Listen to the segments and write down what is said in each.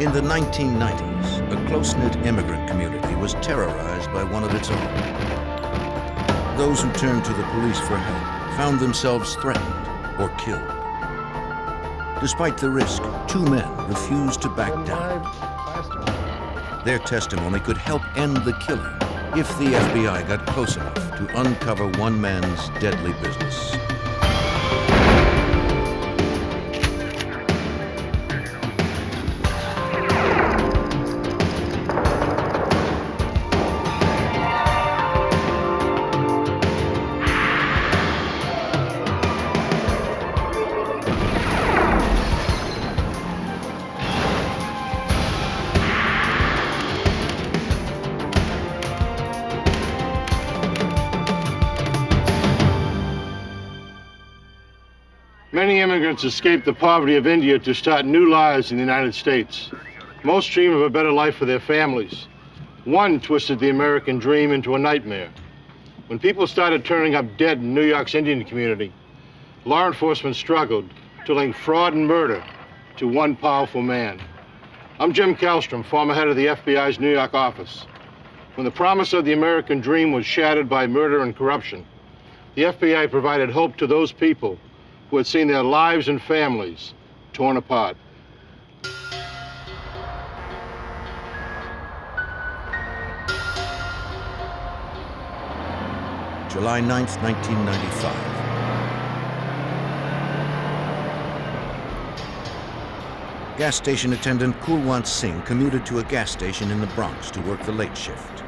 In the 1990s, a close-knit immigrant community was terrorized by one of its own. Those who turned to the police for help found themselves threatened or killed. Despite the risk, two men refused to back down. Their testimony could help end the killing if the FBI got close enough to uncover one man's deadly business. Many immigrants escape the poverty of India to start new lives in the United States. Most dream of a better life for their families. One twisted the American dream into a nightmare. When people started turning up dead in New York's Indian community, law enforcement struggled to link fraud and murder to one powerful man. I'm Jim Kallstrom, former head of the FBI's New York office. When the promise of the American dream was shattered by murder and corruption, the FBI provided hope to those people who had seen their lives and families torn apart. July 9th, 1995. Gas station attendant Kulwant Singh commuted to a gas station in the Bronx to work the late shift.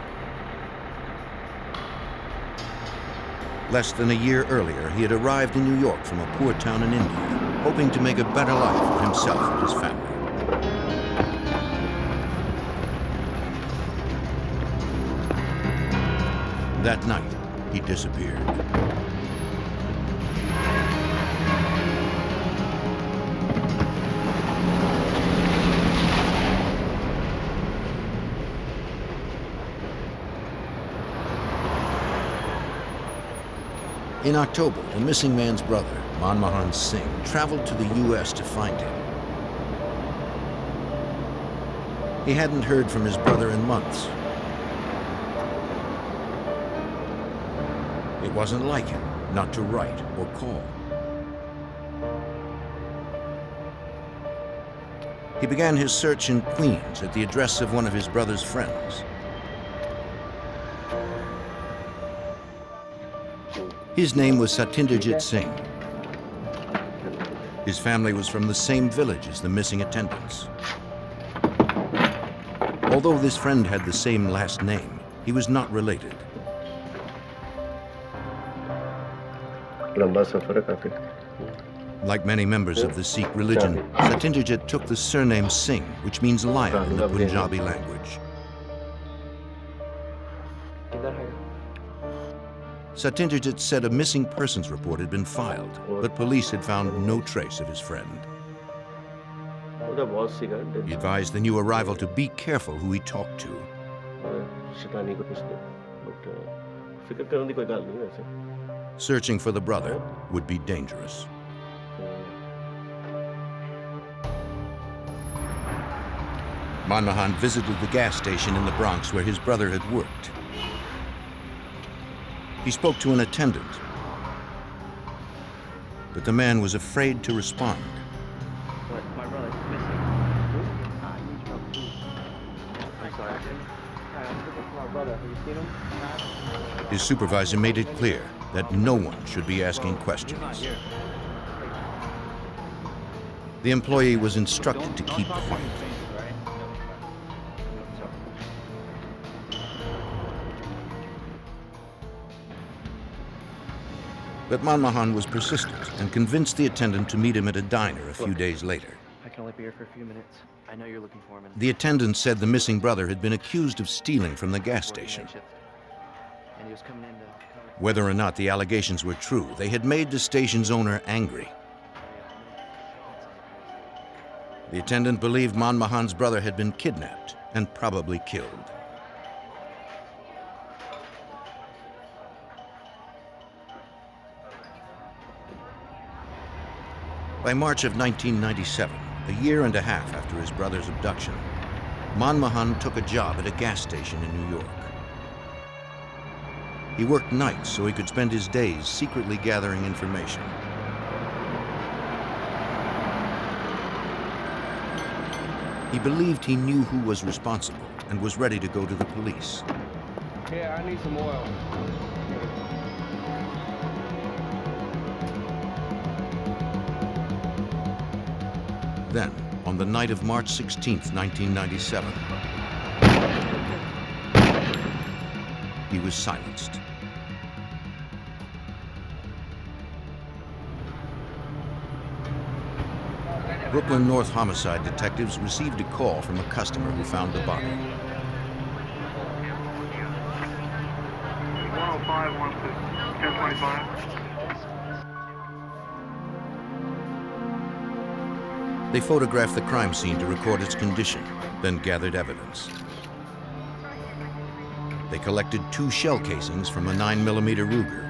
Less than a year earlier, he had arrived in New York from a poor town in India, hoping to make a better life for himself and his family. That night, he disappeared. In October, the missing man's brother, Manmohan Singh, traveled to the U.S. to find him. He hadn't heard from his brother in months. It wasn't like him not to write or call. He began his search in Queens at the address of one of his brother's friends. His name was Satinderjit Singh. His family was from the same village as the missing attendants. Although this friend had the same last name, he was not related. Like many members of the Sikh religion, Satinderjit took the surname Singh, which means lion in the Punjabi language. Satinderjit said a missing persons report had been filed, but police had found no trace of his friend. He advised the new arrival to be careful who he talked to. Searching for the brother would be dangerous. Manmohan visited the gas station in the Bronx where his brother had worked. He spoke to an attendant, but the man was afraid to respond. My brother's missing. I'm sorry. I'm looking for my brother. Have you seen him? His supervisor made it clear that no one should be asking questions. The employee was instructed to keep quiet. But Manmohan was persistent and convinced the attendant to meet him at a diner a few days later. I can only be here for a few minutes. I know you're looking for him. The attendant said the missing brother had been accused of stealing from the gas station. And he was coming in to Whether or not the allegations were true, they had made the station's owner angry. The attendant believed Manmohan's brother had been kidnapped and probably killed. By March of 1997, a year and a half after his brother's abduction, Manmohan took a job at a gas station in New York. He worked nights so he could spend his days secretly gathering information. He believed he knew who was responsible and was ready to go to the police. Yeah, I need some oil. Then, on the night of March 16, 1997, he was silenced. Brooklyn North homicide detectives received a call from a customer who found the body. 105, 1025. They photographed the crime scene to record its condition, then gathered evidence. They collected 2 shell casings from a 9mm Ruger.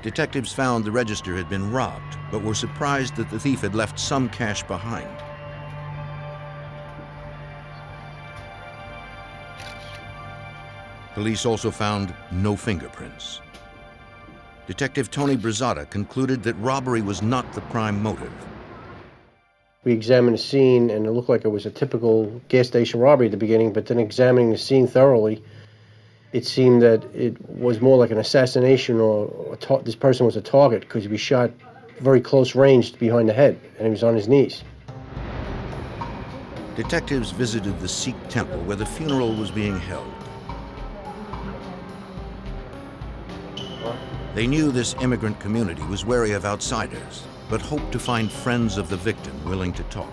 Detectives found the register had been robbed, but were surprised that the thief had left some cash behind. Police also found no fingerprints. Detective Tony Brzata concluded that robbery was not the prime motive. We examined the scene, and it looked like it was a typical gas station robbery at the beginning, but then examining the scene thoroughly, it seemed that it was more like an assassination, or this person was a target because he was shot very close range behind the head, and he was on his knees. Detectives visited the Sikh temple where the funeral was being held. They knew this immigrant community was wary of outsiders, but hoped to find friends of the victim willing to talk.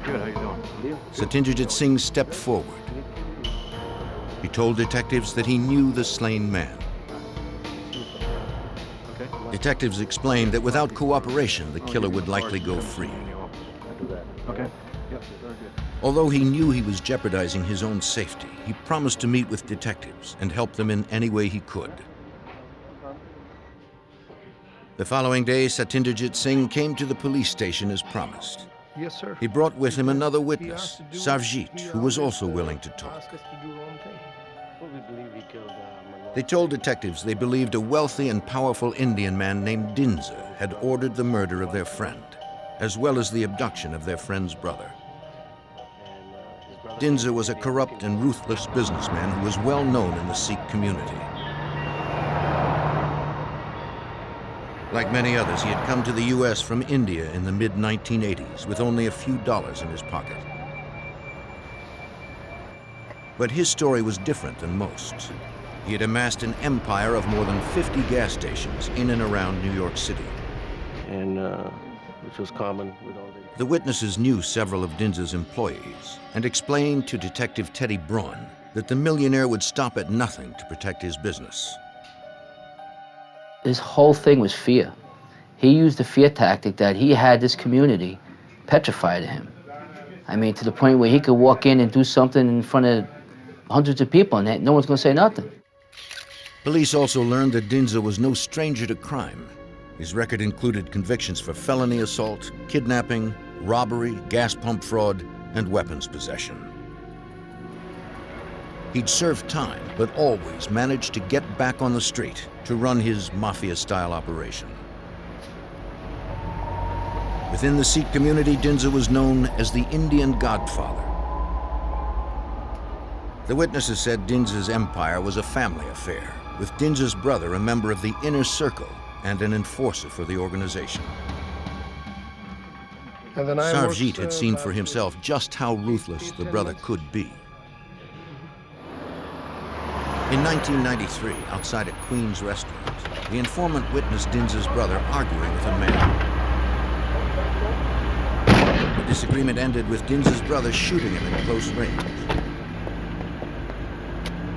Good, how you doing? Satyendra Singh stepped forward. He told detectives that he knew the slain man. Okay. Detectives explained that without cooperation, the killer would likely go free. Okay. Yep, very good. Although he knew he was jeopardizing his own safety, he promised to meet with detectives and help them in any way he could. The following day, Satyendra Singh came to the police station as promised. Yes, sir. He brought with him another He witness, asked to do- Sarvjit, he who was always, also willing to talk. asked us to do wrong thing. Well, we believe he killed Manmohan. They told detectives they believed a wealthy and powerful Indian man named Dinza had ordered the murder of their friend, as well as the abduction of their friend's brother. Dinza was a corrupt and ruthless businessman who was well known in the Sikh community. Like many others, he had come to the U.S. from India in the mid-1980s with only a few dollars in his pocket. But his story was different than most. He had amassed an empire of more than 50 gas stations in and around New York City. And which was common with all the... The witnesses knew several of Dinza's employees and explained to Detective Teddy Braun that the millionaire would stop at nothing to protect his business. His whole thing was fear. He used the fear tactic that he had this community petrified of him. I mean, to the point where he could walk in and do something in front of hundreds of people and no one's gonna say nothing. Police also learned that Dinza was no stranger to crime. His record included convictions for felony assault, kidnapping, robbery, gas pump fraud, and weapons possession. He'd served time, but always managed to get back on the street to run his mafia-style operation. Within the Sikh community, Dinza was known as the Indian Godfather. The witnesses said Dinza's empire was a family affair, with Dinza's brother a member of the inner circle and an enforcer for the organization. And then I Sarvjit worked, had seen about- for himself just how ruthless the brother could be. In 1993, outside a Queens restaurant, the informant witnessed Dinza's brother arguing with a man. The disagreement ended with Dinza's brother shooting him at close range.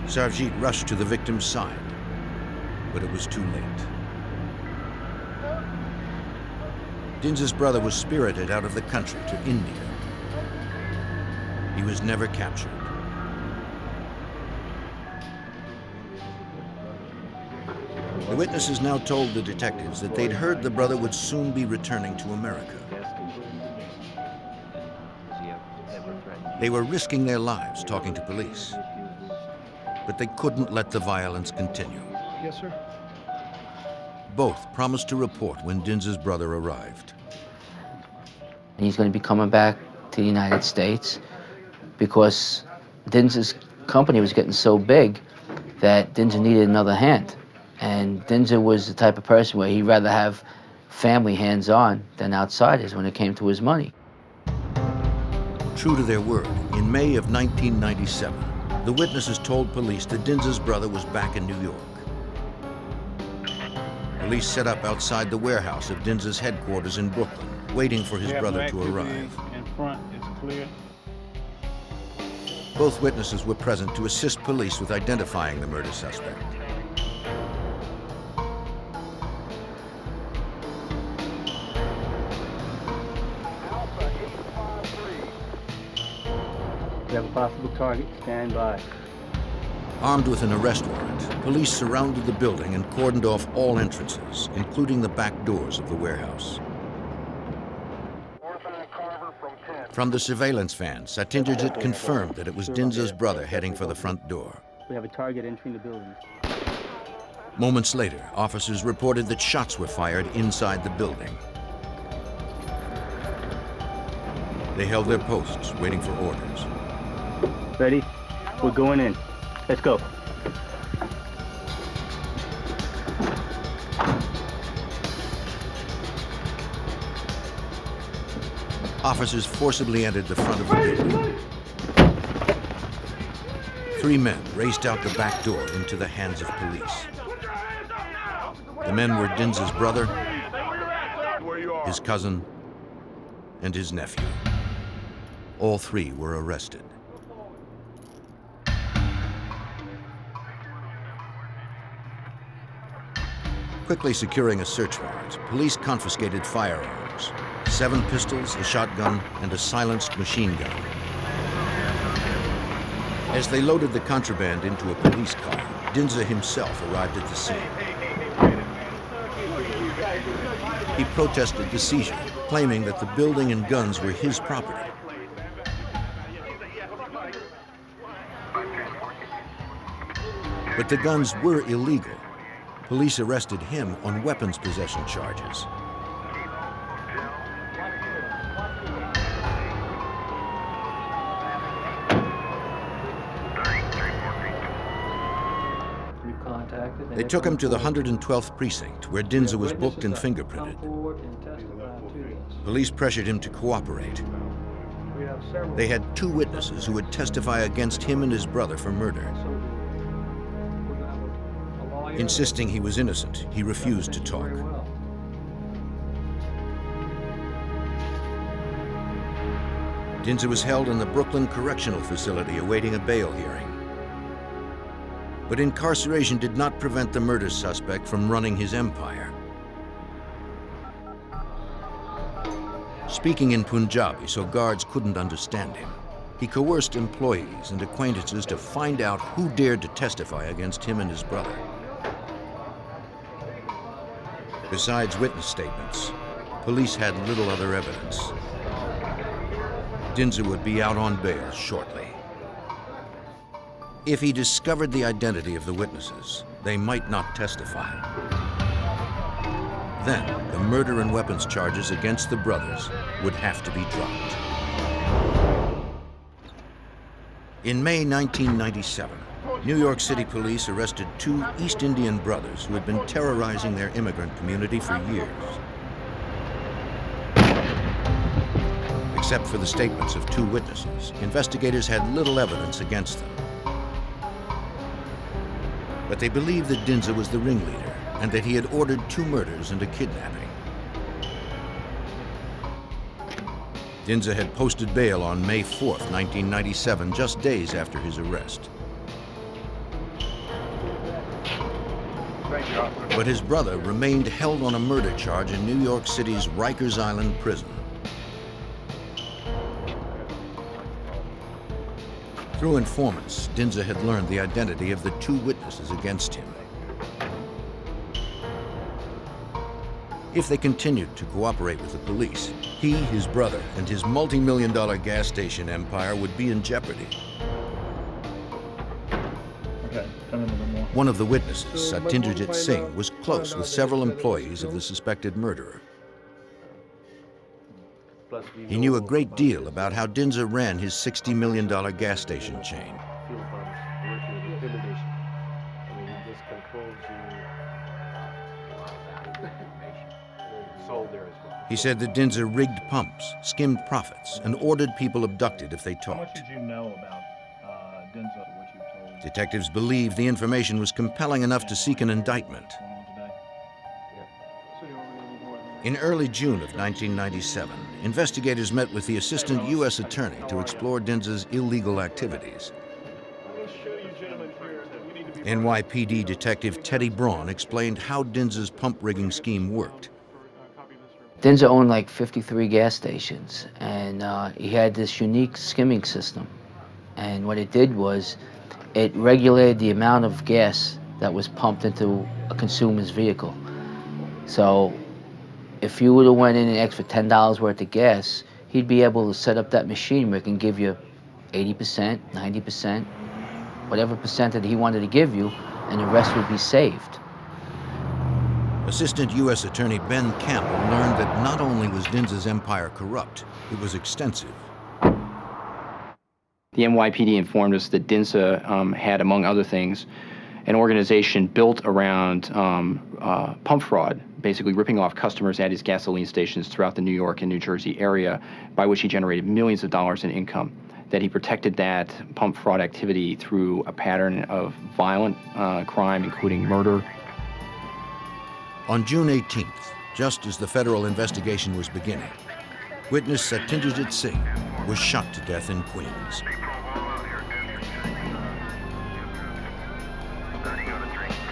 Sarvjit rushed to the victim's side, but it was too late. Dinza's brother was spirited out of the country to India. He was never captured. The witnesses now told the detectives that they'd heard the brother would soon be returning to America. They were risking their lives talking to police, but they couldn't let the violence continue. Yes, sir. Both promised to report when Dinza's brother arrived. He's going to be coming back to the United States because Dinza's company was getting so big that Dinza needed another hand. And Dinza was the type of person where he'd rather have family hands-on than outsiders when it came to his money. True to their word, in May of 1997, the witnesses told police that Dinza's brother was back in New York. Police set up outside the warehouse of Dinza's headquarters in Brooklyn, waiting for his brother to arrive. In front, it's clear. Both witnesses were present to assist police with identifying the murder suspect. We have a possible target. Stand by. Armed with an arrest warrant, police surrounded the building and cordoned off all entrances, including the back doors of the warehouse. From the surveillance van, Satinderjit confirmed that it was Dinza's brother heading for the front door. We have a target entering the building. Moments later, officers reported that shots were fired inside the building. They held their posts, waiting for orders. Ready? We're going in. Let's go. Officers forcibly entered the front of the building. 3 men raced out the back door into the hands of police. The men were Dinza's brother, his cousin, and his nephew. All 3 were arrested. Quickly securing a search warrant, police confiscated firearms: 7 pistols, a shotgun, and a silenced machine gun. As they loaded the contraband into a police car, Dinza himself arrived at the scene. He protested the seizure, claiming that the building and guns were his property. But the guns were illegal. Police arrested him on weapons possession charges. They took him to the 112th precinct, where Dinza was booked and fingerprinted. Police pressured him to cooperate. They had 2 witnesses who would testify against him and his brother for murder. Insisting he was innocent, he refused to talk. Dinza was held in the Brooklyn Correctional Facility awaiting a bail hearing. But incarceration did not prevent the murder suspect from running his empire. Speaking in Punjabi so guards couldn't understand him, he coerced employees and acquaintances to find out who dared to testify against him and his brother. Besides witness statements, police had little other evidence. Dinza would be out on bail shortly. If he discovered the identity of the witnesses, they might not testify. Then, the murder and weapons charges against the brothers would have to be dropped. In May 1997, New York City police arrested 2 East Indian brothers who had been terrorizing their immigrant community for years. Except for the statements of 2 witnesses, investigators had little evidence against them. But they believed that Dinza was the ringleader and that he had ordered 2 murders and a kidnapping. Dinza had posted bail on May 4th, 1997, just days after his arrest. But his brother remained held on a murder charge in New York City's Rikers Island prison. Through informants, Dinza had learned the identity of the 2 witnesses against him. If they continued to cooperate with the police, he, his brother, and his multi-million-dollar gas station empire would be in jeopardy. Okay, tell me a little bit more. One of the witnesses, Satyendra Singh, was close with several employees of the suspected murderer. He knew a great deal about how Dinza ran his $60 million gas station chain. He said that Dinza rigged pumps, skimmed profits, and ordered people abducted if they How much talked. did you know about Dinza, what you told Detectives believed the information was compelling enough to seek an indictment. today? In early June of 1997, investigators met with the assistant U.S. attorney to explore Dinza's illegal activities. NYPD detective Teddy Braun explained how Dinza's pump rigging scheme worked. Dinza owned like 53 gas stations, and he had this unique skimming system. And what it did was, it regulated the amount of gas that was pumped into a consumer's vehicle. So, if you would have went in and asked for $10 worth of gas, he'd be able to set up that machine where it can give you 80%, 90%, whatever percent that he wanted to give you, and the rest would be saved. Assistant U.S. Attorney Ben Campbell learned that not only was Dinza's empire corrupt, it was extensive. The NYPD informed us that Dinza had, among other things, an organization built around pump fraud, basically ripping off customers at his gasoline stations throughout the New York and New Jersey area, by which he generated millions of dollars in income. That he protected that pump fraud activity through a pattern of violent crime, including murder. On June 18th, just as the federal investigation was beginning, witness Satyendra Singh was shot to death in Queens.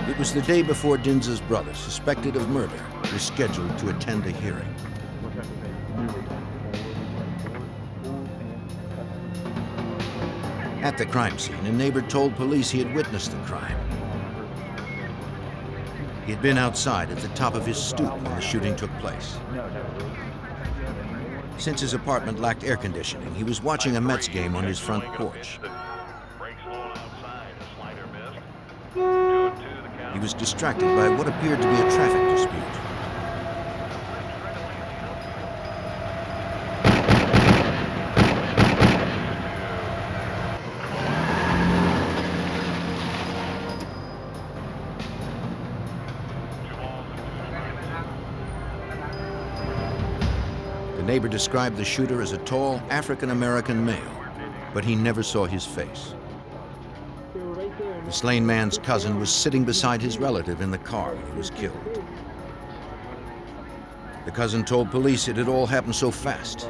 It was the day before Dinza's brother, suspected of murder, was scheduled to attend a hearing. At the crime scene, a neighbor told police he had witnessed the crime. He had been outside at the top of his stoop when the shooting took place. Since his apartment lacked air conditioning, he was watching a Mets game on his front porch. He was distracted by what appeared to be a traffic dispute. The neighbor described the shooter as a tall African-American male, but he never saw his face. The slain man's cousin was sitting beside his relative in the car when he was killed. The cousin told police it had all happened so fast.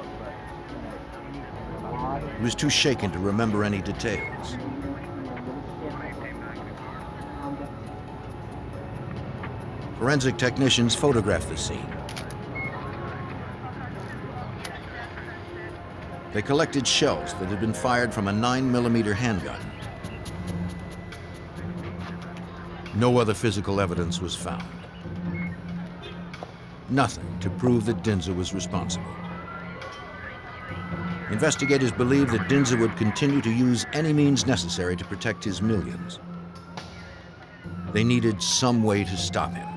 He was too shaken to remember any details. Forensic technicians photographed the scene. They collected shells that had been fired from a 9mm handgun. No other physical evidence was found. Nothing to prove that Dinza was responsible. Investigators believed that Dinza would continue to use any means necessary to protect his millions. They needed some way to stop him.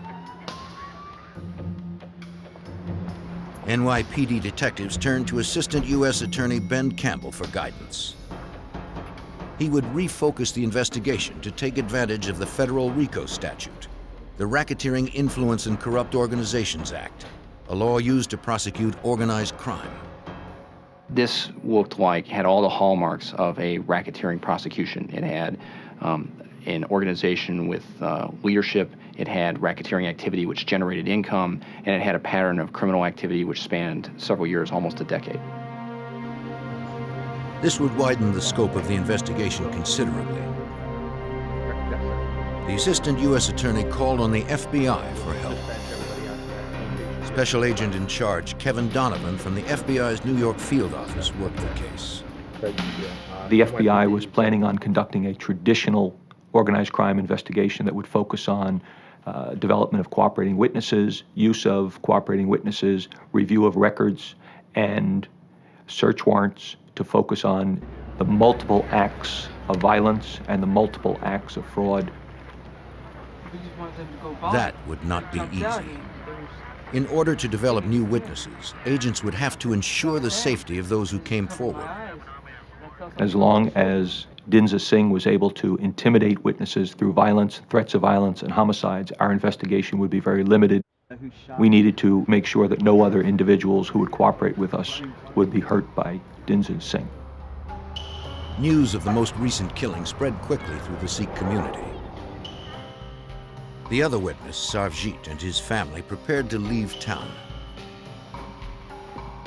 NYPD detectives turned to Assistant U.S. Attorney Ben Campbell for guidance. He would refocus the investigation to take advantage of the federal RICO statute, the Racketeering Influence and Corrupt Organizations Act, a law used to prosecute organized crime. This looked like, had all the hallmarks of a racketeering prosecution. It had an organization with leadership, it had racketeering activity which generated income, and it had a pattern of criminal activity which spanned several years, almost a decade. This would widen the scope of the investigation considerably. The Assistant U.S. Attorney called on the FBI for help. Special Agent in charge Kevin Donovan from the FBI's New York field office worked the case. The FBI was planning on conducting a traditional organized crime investigation that would focus on development of cooperating witnesses, use of cooperating witnesses, review of records, and search warrants to focus on the multiple acts of violence and the multiple acts of fraud. That would not be easy. In order to develop new witnesses, agents would have to ensure the safety of those who came forward. As long as Dinza Singh was able to intimidate witnesses through violence, threats of violence, and homicides, our investigation would be very limited. We needed to make sure that no other individuals who would cooperate with us would be hurt by Dinza Singh. News of the most recent killing spread quickly through the Sikh community. The other witness, Sarvjit, and his family prepared to leave town.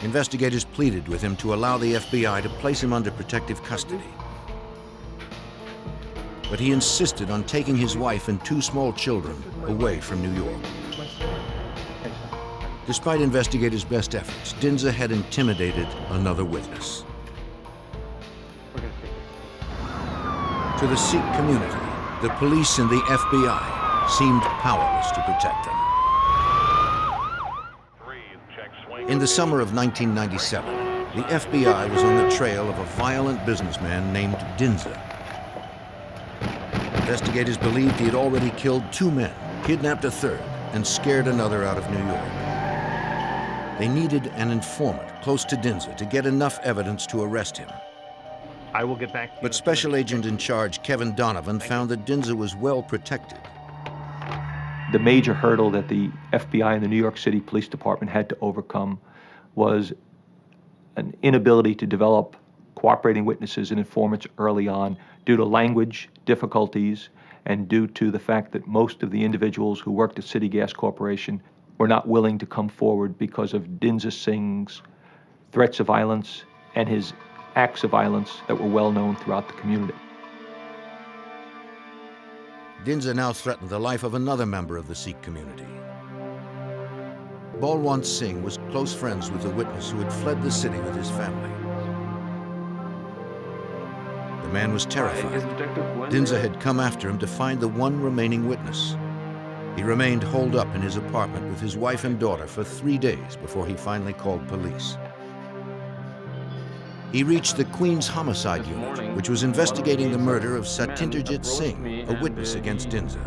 Investigators pleaded with him to allow the FBI to place him under protective custody. But he insisted on taking his wife and 2 small children away from New York. Despite investigators' best efforts, Dinza had intimidated another witness. To the Sikh community, the police and the FBI seemed powerless to protect them. In the summer of 1997, the FBI was on the trail of a violent businessman named Dinza. Investigators believed he had already killed 2 men, kidnapped a third, and scared another out of New York. They needed an informant close to Dinza to get enough evidence to arrest him. I will get back to you. But Special Agent in Charge Kevin Donovan found that Dinza was well protected. The major hurdle that the FBI and the New York City Police Department had to overcome was an inability to develop cooperating witnesses and informants early on due to language difficulties and due to the fact that most of the individuals who worked at City Gas Corporation were not willing to come forward because of Dinza Singh's threats of violence and his acts of violence that were well known throughout the community. Dinza now threatened the life of another member of the Sikh community. Balwant Singh was close friends with the witness who had fled the city with his family. The man was terrified. Dinza had come after him to find the one remaining witness. He remained holed up in his apartment with his wife and daughter for 3 days before he finally called police. He reached the Queens Homicide Unit, which was investigating the murder of Satinderjit Singh, a witness against Dinza.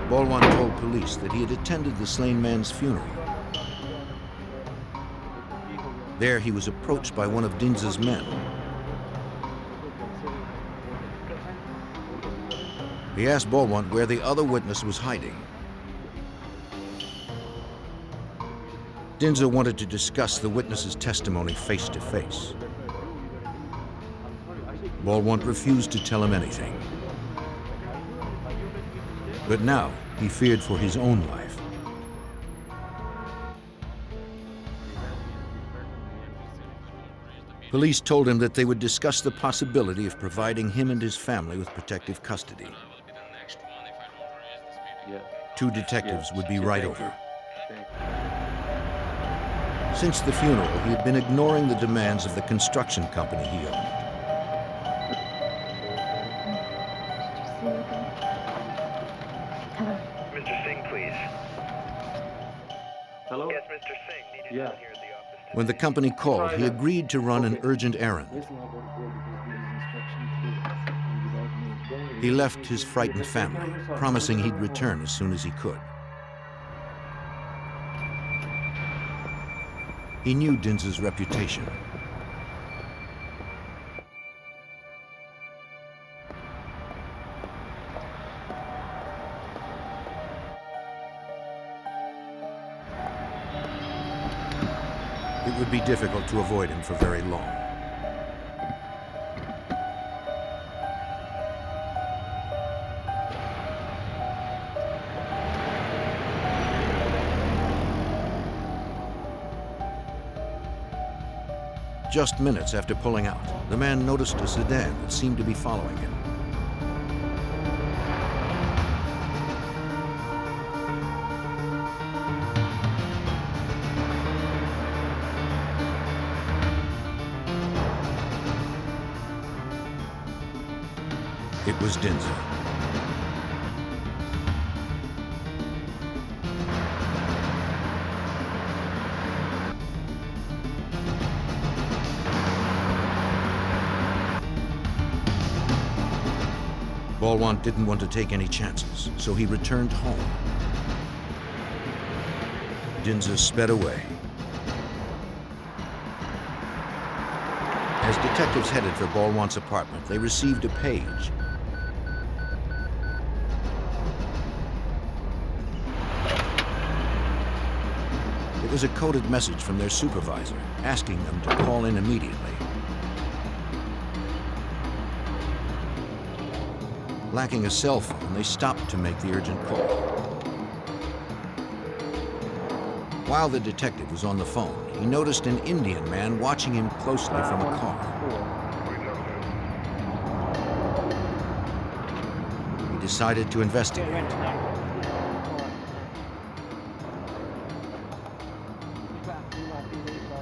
Balwant told police that he had attended the slain man's funeral. There he was approached by one of Dinza's men. He asked Balwant where the other witness was hiding. Dinza wanted to discuss the witness's testimony face to face. Balwant refused to tell him anything. But now he feared for his own life. Police told him that they would discuss the possibility of providing him and his family with protective custody. 2 detectives would be right over. Since the funeral, he had been ignoring the demands of the construction company he owned. Mr. Singh, please. Hello? Yes, Mr. Singh. Need you Yeah. down here at the office. When the company called, he agreed to run an urgent errand. He left his frightened family, promising he'd return as soon as he could. He knew Dinza's reputation. It would be difficult to avoid him for very long. Just minutes after pulling out, the man noticed a sedan that seemed to be following him. It was Dinza. Balwant didn't want to take any chances, so he returned home. Dinza sped away. As detectives headed for Balwant's apartment, they received a page. It was a coded message from their supervisor, asking them to call in immediately. Lacking a cell phone, they stopped to make the urgent call. While the detective was on the phone, he noticed an Indian man watching him closely from a car. He decided to investigate.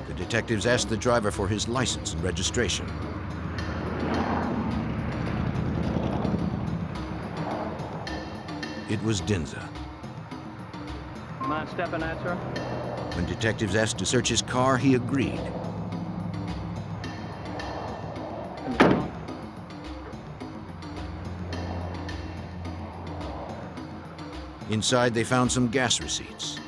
The detectives asked the driver for his license and registration. It was Dinza. Mind stepping that, sir? When detectives asked to search his car, he agreed. Inside, they found some gas receipts.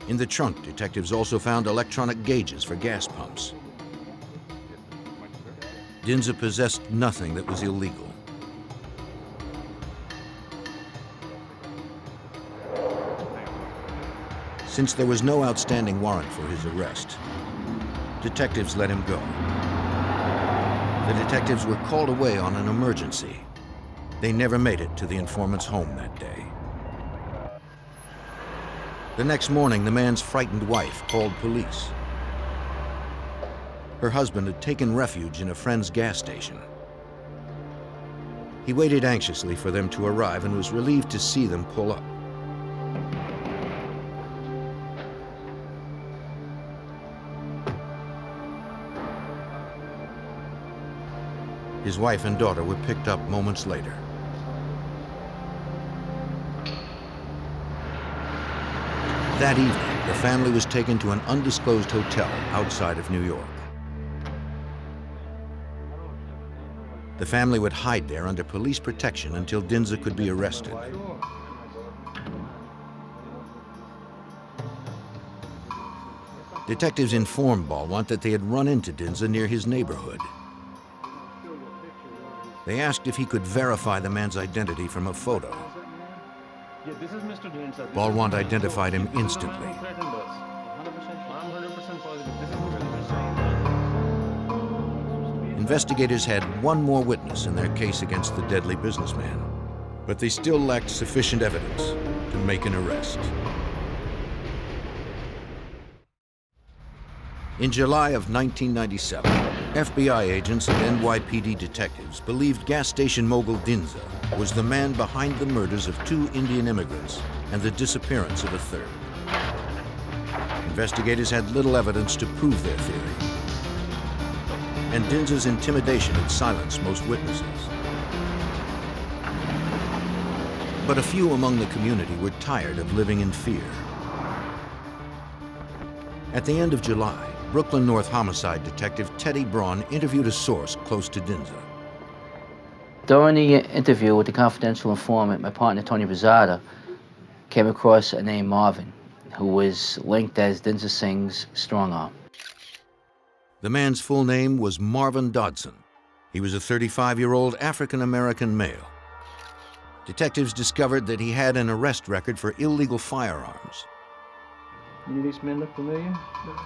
In the trunk, detectives also found electronic gauges for gas pumps. Dinza possessed nothing that was illegal. Since there was no outstanding warrant for his arrest, detectives let him go. The detectives were called away on an emergency. They never made it to the informant's home that day. The next morning, the man's frightened wife called police. Her husband had taken refuge in a friend's gas station. He waited anxiously for them to arrive and was relieved to see them pull up. His wife and daughter were picked up moments later. That evening, the family was taken to an undisclosed hotel outside of New York. The family would hide there under police protection until Dinza could be arrested. Detectives informed Balwant that they had run into Dinza near his neighborhood. They asked if he could verify the man's identity from a photo. Yeah, this is Mr. Dinza. Balwant identified him instantly. 100%. I'm 100% positive. This is Mr. Dinza. Investigators had one more witness in their case against the deadly businessman, but they still lacked sufficient evidence to make an arrest. In July of 1997, FBI agents and NYPD detectives believed gas station mogul Dinza was the man behind the murders of 2 Indian immigrants and the disappearance of a third. Investigators had little evidence to prove their theory, and Dinza's intimidation had silenced most witnesses. But a few among the community were tired of living in fear. At the end of July, Brooklyn North homicide detective Teddy Braun interviewed a source close to Dinza. During the interview with the confidential informant, my partner Tony Pizzata came across a name Marvin, who was linked as Dinza Singh's strong arm. The man's full name was Marvin Dodson. He was a 35-year-old African-American male. Detectives discovered that he had an arrest record for illegal firearms. Any of these men look familiar?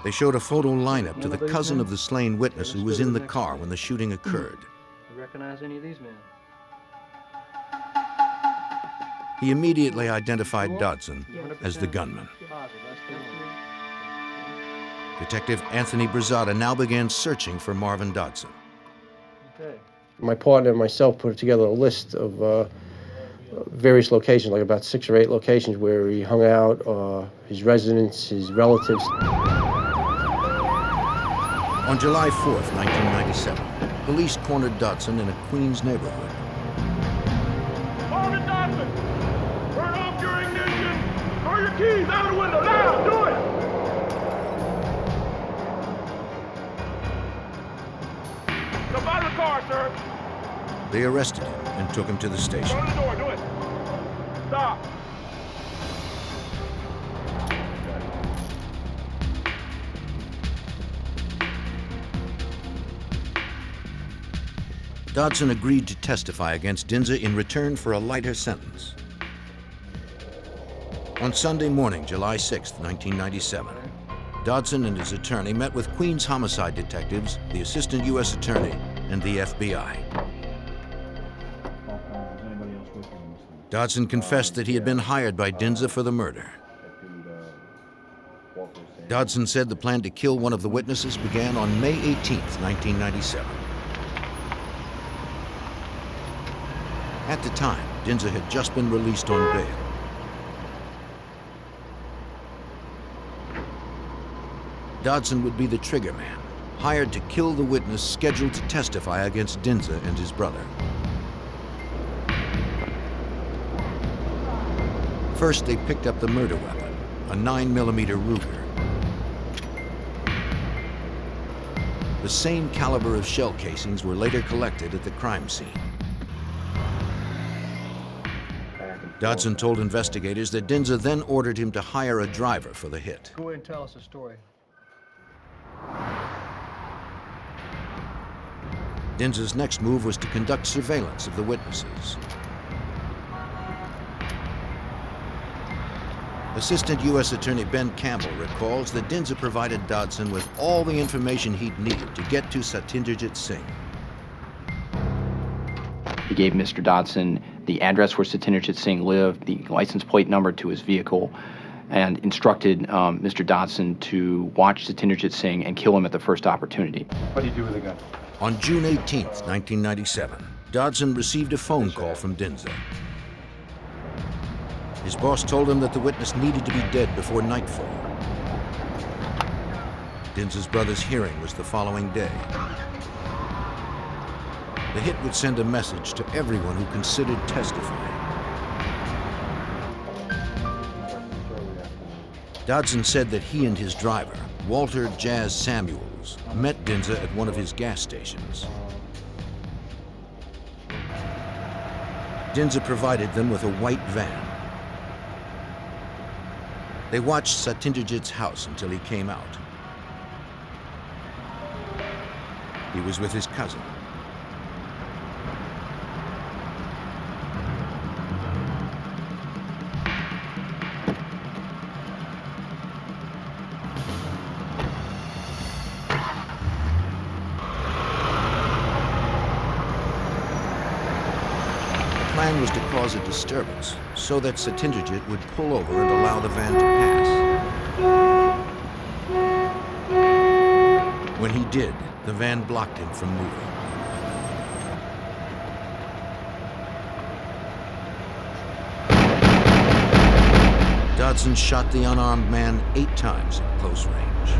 They showed a photo lineup to the cousin of the slain witness who was in the car when the shooting occurred. You recognize any of these men? He immediately identified Dodson as the gunman. Detective Anthony Brzada now began searching for Marvin Dodson. Okay. My partner and myself put together a list of various locations, like about 6 or 8 locations where he hung out, his residence, his relatives. On July 4th, 1997, Police cornered Dodson in a Queens neighborhood. Marvin Dodson, turn off your ignition. Throw your keys out the window now. Do it. Jump out of the car, sir. They arrested him and took him to the station. Go to the door. Do it. Stop. Dodson agreed to testify against Dinza in return for a lighter sentence. On Sunday morning, July 6, 1997, Dodson and his attorney met with Queens homicide detectives, the assistant U.S. attorney, and the FBI. Dodson confessed that he had been hired by Dinza for the murder. Dodson said the plan to kill one of the witnesses began on May 18, 1997. At the time, Dinza had just been released on bail. Dodson would be the trigger man, hired to kill the witness scheduled to testify against Dinza and his brother. First, they picked up the murder weapon, a 9mm Ruger. The same caliber of shell casings were later collected at the crime scene. Dodson told investigators that Dinza then ordered him to hire a driver for the hit. Go ahead and tell us the story. Dinza's next move was to conduct surveillance of the witnesses. Assistant U.S. Attorney Ben Campbell recalls that Dinza provided Dodson with all the information he'd need to get to Satyendra Singh. He gave Mr. Dodson the address where Satyendra Singh lived, the license plate number to his vehicle, and instructed Mr. Dodson to watch Satyendra Singh and kill him at the first opportunity. What do you do with the gun? On June 18, 1997, Dodson received a phone call from Dinza. His boss told him that the witness needed to be dead before nightfall. Dinza's brother's hearing was the following day. The hit would send a message to everyone who considered testifying. Dodson said that he and his driver, Walter Jazz Samuels, met Dinza at one of his gas stations. Dinza provided them with a white van. They watched Satyendra house until he came out. He was with his cousin. The plan was to cause a disturbance so that Satyendra would pull over and allow the van to pass. When he did, the van blocked him from moving. Dodson shot the unarmed man 8 times at close range.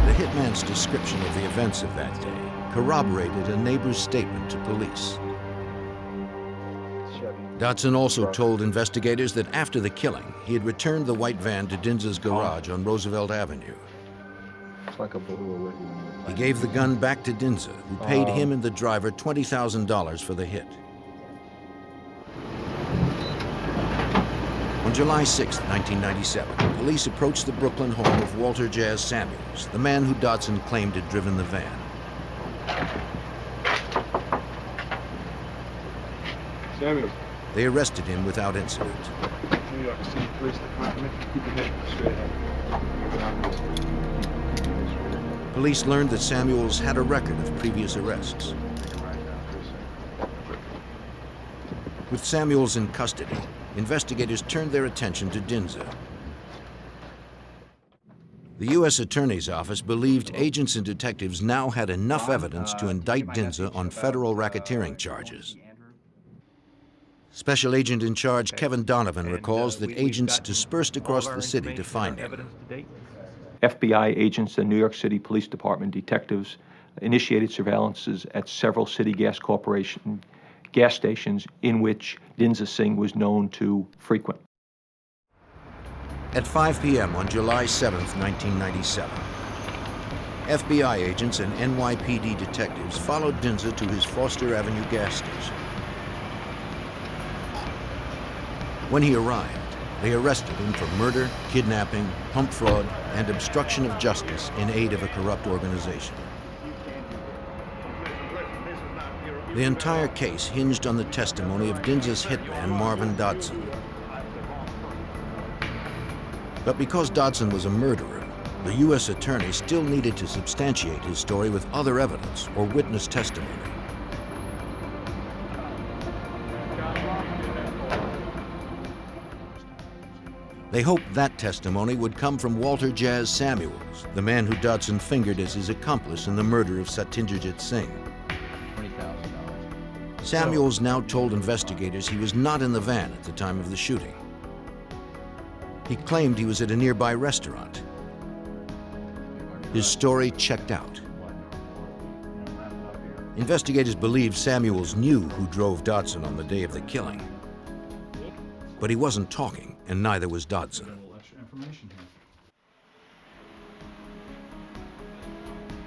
The hitman's description of the events of that day corroborated a neighbor's statement to police. Dodson also told investigators that after the killing, he had returned the white van to Dinza's garage on Roosevelt Avenue. It's like a blue. He gave the gun back to Dinza, who paid him and the driver $20,000 for the hit. On July 6, 1997, police approached the Brooklyn home of Walter Jazz Samuels, the man who Dodson claimed had driven the van. Samuels. They arrested him without incident. New York City Police Department. Keep your head straight ahead. Police learned that Samuels had a record of previous arrests. With Samuels in custody, investigators turned their attention to Dinza. The U.S. Attorney's Office believed agents and detectives now had enough evidence to indict Dinza on federal racketeering charges. Special Agent in charge Kevin Donovan recalls that agents dispersed across the city to find him. FBI agents and New York City Police Department detectives initiated surveillances at several City Gas Corporation gas stations in which Dinza Singh was known to frequent. At 5 p.m. on July 7th, 1997, FBI agents and NYPD detectives followed Dinza to his Foster Avenue gas station. When he arrived, they arrested him for murder, kidnapping, pump fraud, and obstruction of justice in aid of a corrupt organization. The entire case hinged on the testimony of Dinza's hitman, Marvin Dodson. But because Dodson was a murderer, the U.S. attorney still needed to substantiate his story with other evidence or witness testimony. They hoped that testimony would come from Walter Jazz Samuels, the man who Dodson fingered as his accomplice in the murder of Satyendra Singh. Samuels now told investigators he was not in the van at the time of the shooting. He claimed he was at a nearby restaurant. His story checked out. Investigators believed Samuels knew who drove Dodson on the day of the killing. But he wasn't talking, and neither was Dodson.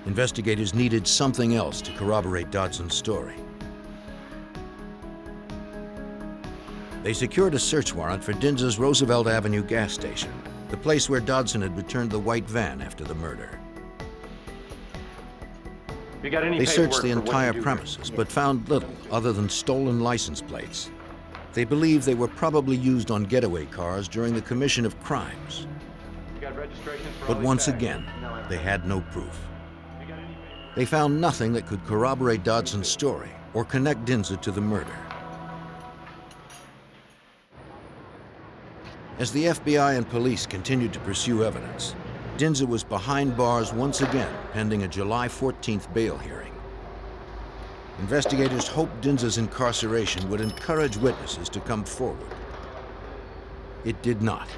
Investigators needed something else to corroborate Dodson's story. They secured a search warrant for Dinza's Roosevelt Avenue gas station, the place where Dodson had returned the white van after the murder. They searched the entire premises, but found little other than stolen license plates. They believed they were probably used on getaway cars during the commission of crimes. But once again, they had no proof. They found nothing that could corroborate Dodson's story or connect Dinza to the murder. As the FBI and police continued to pursue evidence, Dinza was behind bars once again, pending a July 14th bail hearing. Investigators hoped Dinza's incarceration would encourage witnesses to come forward. It did not.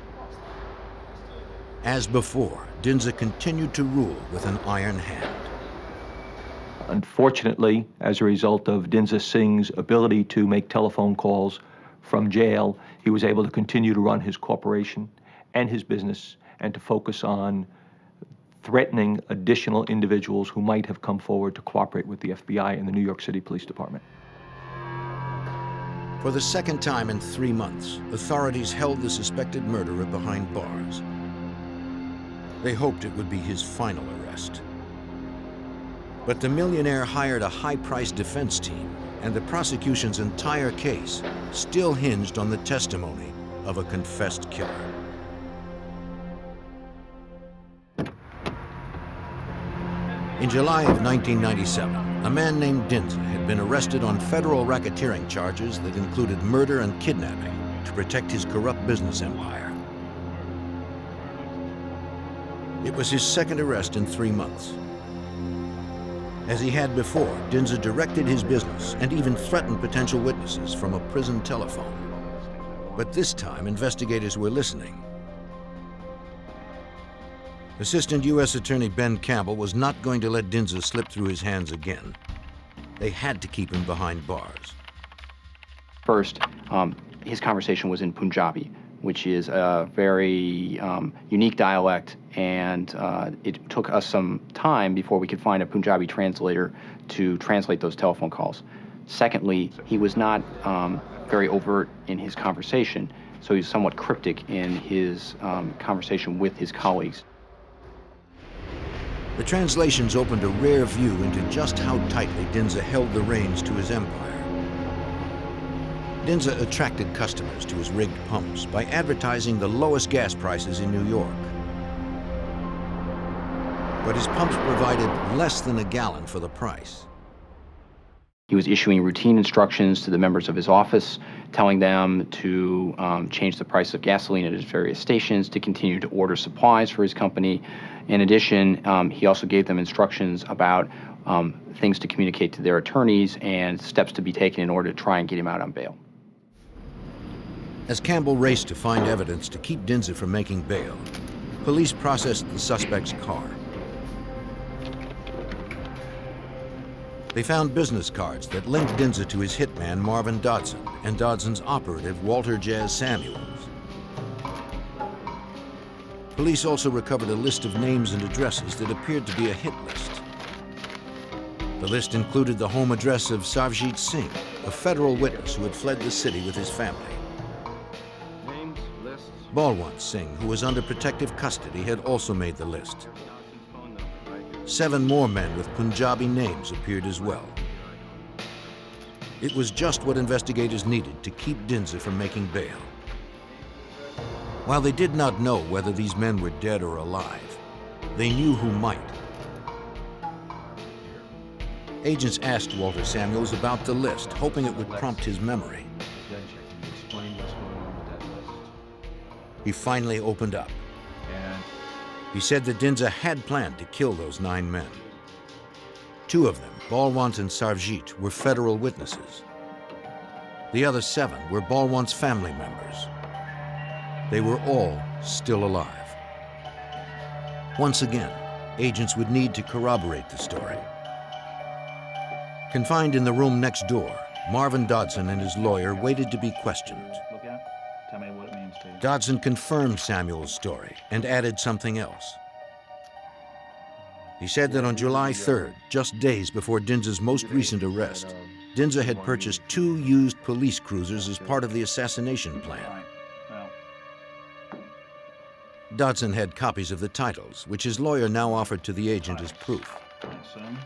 As before, Dinza continued to rule with an iron hand. Unfortunately, as a result of Dinza Singh's ability to make telephone calls from jail, he was able to continue to run his corporation and his business and to focus on threatening additional individuals who might have come forward to cooperate with the FBI and the New York City Police Department. For the second time in 3 months, authorities held the suspected murderer behind bars. They hoped it would be his final arrest. But the millionaire hired a high-priced defense team, and the prosecution's entire case still hinged on the testimony of a confessed killer. In July of 1997, a man named Dinza had been arrested on federal racketeering charges that included murder and kidnapping to protect his corrupt business empire. It was his second arrest in 3 months. As he had before, Dinza directed his business and even threatened potential witnesses from a prison telephone. But this time, investigators were listening. Assistant U.S. Attorney Ben Campbell was not going to let Dinza slip through his hands again. They had to keep him behind bars. First, his conversation was in Punjabi, which is a very unique dialect, and it took us some time before we could find a Punjabi translator to translate those telephone calls. Secondly, he was not very overt in his conversation, so he was somewhat cryptic in his conversation with his colleagues. The translations opened a rare view into just how tightly Dinza held the reins to his empire. Dinza attracted customers to his rigged pumps by advertising the lowest gas prices in New York. But his pumps provided less than a gallon for the price. He was issuing routine instructions to the members of his office, telling them to change the price of gasoline at his various stations, to continue to order supplies for his company. In addition, he also gave them instructions about things to communicate to their attorneys and steps to be taken in order to try and get him out on bail. As Campbell raced to find evidence to keep Dinza from making bail, police processed the suspect's car. They found business cards that linked Dinza to his hitman Marvin Dodson and Dodson's operative Walter Jazz Samuels. Police also recovered a list of names and addresses that appeared to be a hit list. The list included the home address of Sarvjit Singh, a federal witness who had fled the city with his family. Names, lists, Balwant Singh, who was under protective custody, had also made the list. Dodson's phone number right here. 7 more men with Punjabi names appeared as well. It was just what investigators needed to keep Dinza from making bail. While they did not know whether these men were dead or alive, they knew who might. Agents asked Walter Samuels about the list, hoping it would prompt his memory. Explain what's going on with that list. He finally opened up. And He said that Dinza had planned to kill those 9 men. 2 of them, Balwant and Sarvjit, were federal witnesses. The other 7 were Balwant's family members. They were all still alive. Once again, agents would need to corroborate the story. Confined in the room next door, Marvin Dodson and his lawyer waited to be questioned. look at it. Tell me what it means to you. Dodson confirmed Samuel's story and added something else. He said that on July 3rd, just days before Dinza's most recent arrest, Dinza had purchased 2 used police cruisers as part of the assassination plan. Well, Dodson had copies of the titles, which his lawyer now offered to the agent as proof. I assume.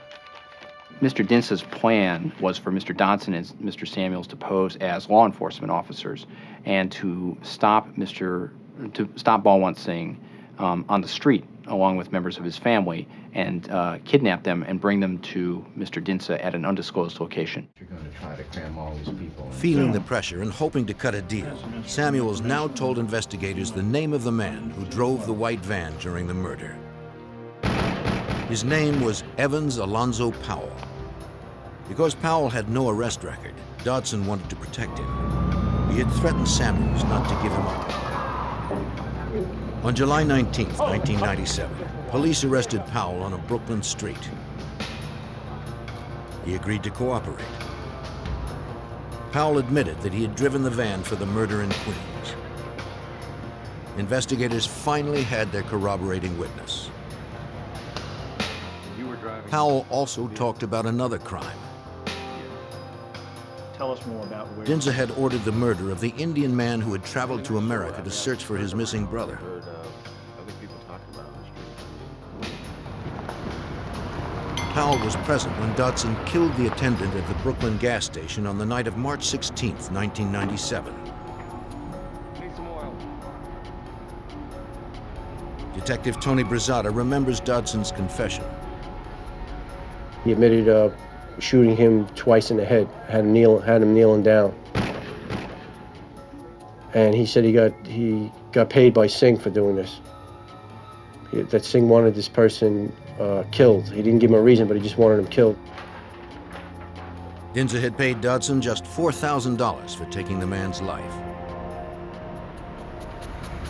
Mr. Dinsa's plan was for Mr. Dodson and Mr. Samuels to pose as law enforcement officers and to stop Balwant Singh on the street along with members of his family and kidnap them and bring them to Mr. Dinsa at an undisclosed location. You're going to try to cram all these people in. Feeling the pressure and hoping to cut a deal, Samuels now told investigators the name of the man who drove the white van during the murder. His name was Evans Alonzo Powell. Because Powell had no arrest record, Dodson wanted to protect him. He had threatened Samuels not to give him up. On July 19, 1997, police arrested Powell on a Brooklyn street. He agreed to cooperate. Powell admitted that he had driven the van for the murder in Queens. Investigators finally had their corroborating witness. You were driving. Powell also talked about another crime. Tell us more about where. Dinza had ordered the murder of the Indian man who had traveled to America to search for his missing brother. Heard other people talking about it on the street. Powell was present when Dodson killed the attendant at the Brooklyn gas station on the night of March 16, 1997. Need some oil. Detective Tony Brizada remembers Dodson's confession. He admitted shooting him twice in the head, had him kneeling down. And he said he got paid by Singh for doing this. That Singh wanted this person killed. He didn't give him a reason, but he just wanted him killed. Dinza had paid Dodson just $4,000 for taking the man's life.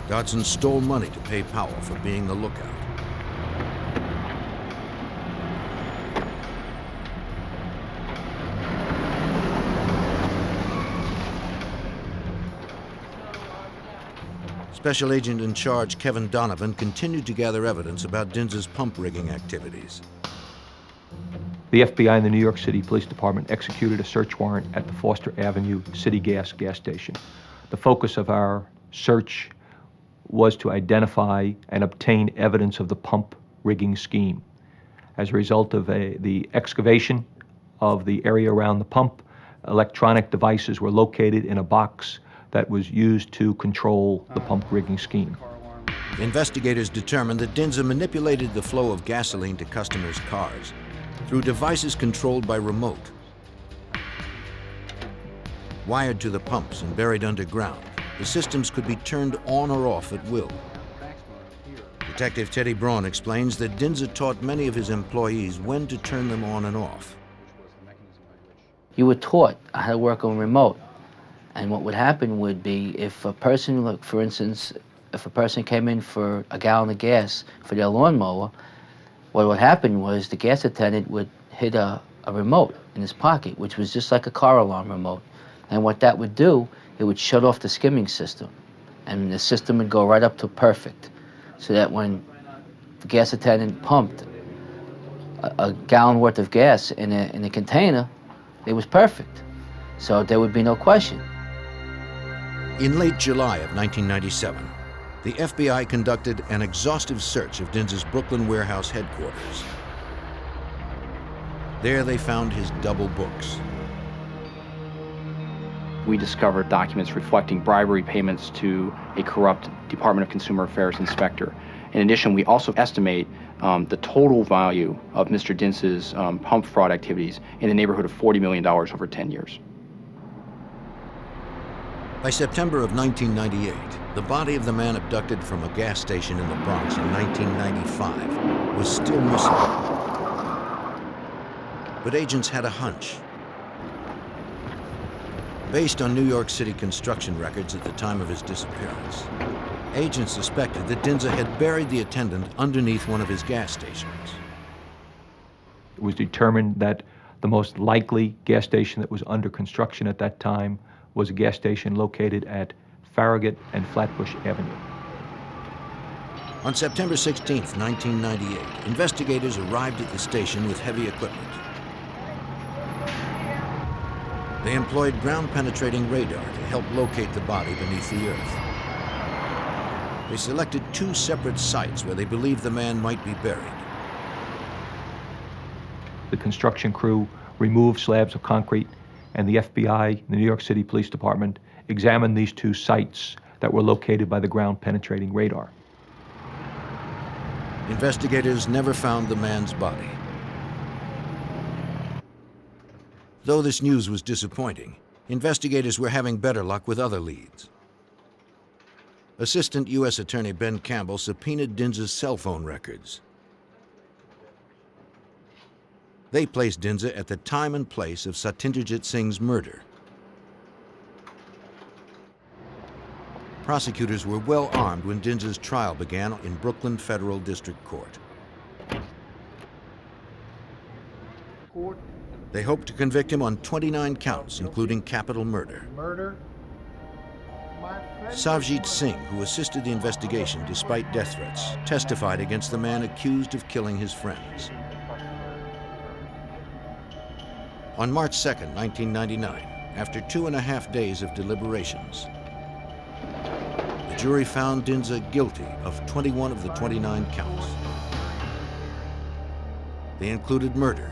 Dodson stole money to pay Powell for being the lookout. Special Agent in charge Kevin Donovan continued to gather evidence about Dinza's pump rigging activities. The FBI and the New York City Police Department executed a search warrant at the Foster Avenue City Gas station. The focus of our search was to identify and obtain evidence of the pump rigging scheme. As a result of the excavation of the area around the pump, electronic devices were located in a box that was used to control the pump rigging scheme. Investigators determined that Dinza manipulated the flow of gasoline to customers' cars through devices controlled by remote. Wired to the pumps and buried underground, the systems could be turned on or off at will. Detective Teddy Braun explains that Dinza taught many of his employees when to turn them on and off. You were taught how to work on remote. And what would happen would be if a person, like for instance, if a person came in for a gallon of gas for their lawnmower, what would happen was the gas attendant would hit a a remote in his pocket, which was just like a car alarm remote. And what that would do, it would shut off the skimming system. And the system would go right up to perfect. So that when the gas attendant pumped a gallon worth of gas in a container, it was perfect. So there would be no question. In late July of 1997, the FBI conducted an exhaustive search of Dinsa's Brooklyn warehouse headquarters. There they found his double books. We discovered documents reflecting bribery payments to a corrupt Department of Consumer Affairs inspector. In addition, we also estimate the total value of Mr. Dinsa's pump fraud activities in the neighborhood of $40 million over 10 years. By September of 1998, the body of the man abducted from a gas station in the Bronx in 1995 was still missing. But agents had a hunch. Based on New York City construction records at the time of his disappearance, agents suspected that Dinsa had buried the attendant underneath one of his gas stations. It was determined that the most likely gas station that was under construction at that time was a gas station located at Farragut and Flatbush Avenue. On September 16, 1998, investigators arrived at the station with heavy equipment. They employed ground-penetrating radar to help locate the body beneath the earth. They selected 2 separate sites where they believed the man might be buried. The construction crew removed slabs of concrete, and the FBI, the New York City Police Department, examined these 2 sites that were located by the ground-penetrating radar. Investigators never found the man's body. Though this news was disappointing, investigators were having better luck with other leads. Assistant U.S. Attorney Ben Campbell subpoenaed Dinsa's cell phone records. They placed Dinsa at the time and place of Satyendra Singh's murder. Prosecutors were well armed when Dinsa's trial began in Brooklyn Federal District Court. They hoped to convict him on 29 counts, including capital murder. Savjit Singh, who assisted the investigation despite death threats, testified against the man accused of killing his friends. On March 2, 1999, after 2.5 days of deliberations, the jury found Dinsa guilty of 21 of the 29 counts. They included murder,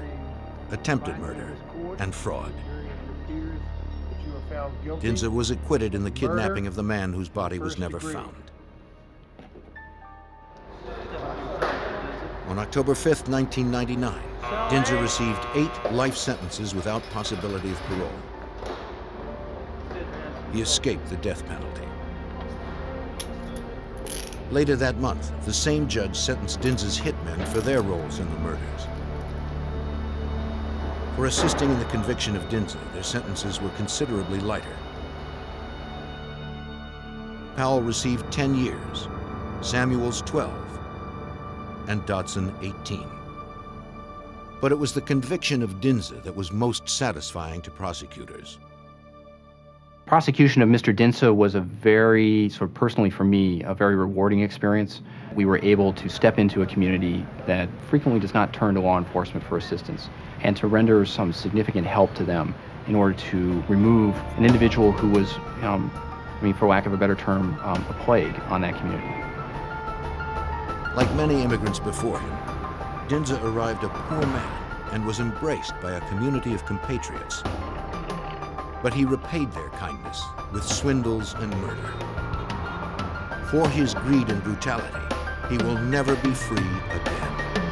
attempted murder, and fraud. Dinsa was acquitted in the kidnapping of the man whose body was never found. On October 5, 1999, Dinsa received 8 life sentences without possibility of parole. He escaped the death penalty. Later that month, the same judge sentenced Dinsa's hitmen for their roles in the murders. For assisting in the conviction of Dinsa, their sentences were considerably lighter. Powell received 10 years, Samuels 12, and Dodson 18. But it was the conviction of Dinsa that was most satisfying to prosecutors. Prosecution of Mr. Dinsa was a very, sort of personally for me, a very rewarding experience. We were able to step into a community that frequently does not turn to law enforcement for assistance, and to render some significant help to them in order to remove an individual who was, for lack of a better term, a plague on that community. Like many immigrants before him, Dinsa arrived a poor man and was embraced by a community of compatriots. But he repaid their kindness with swindles and murder. For his greed and brutality, he will never be free again.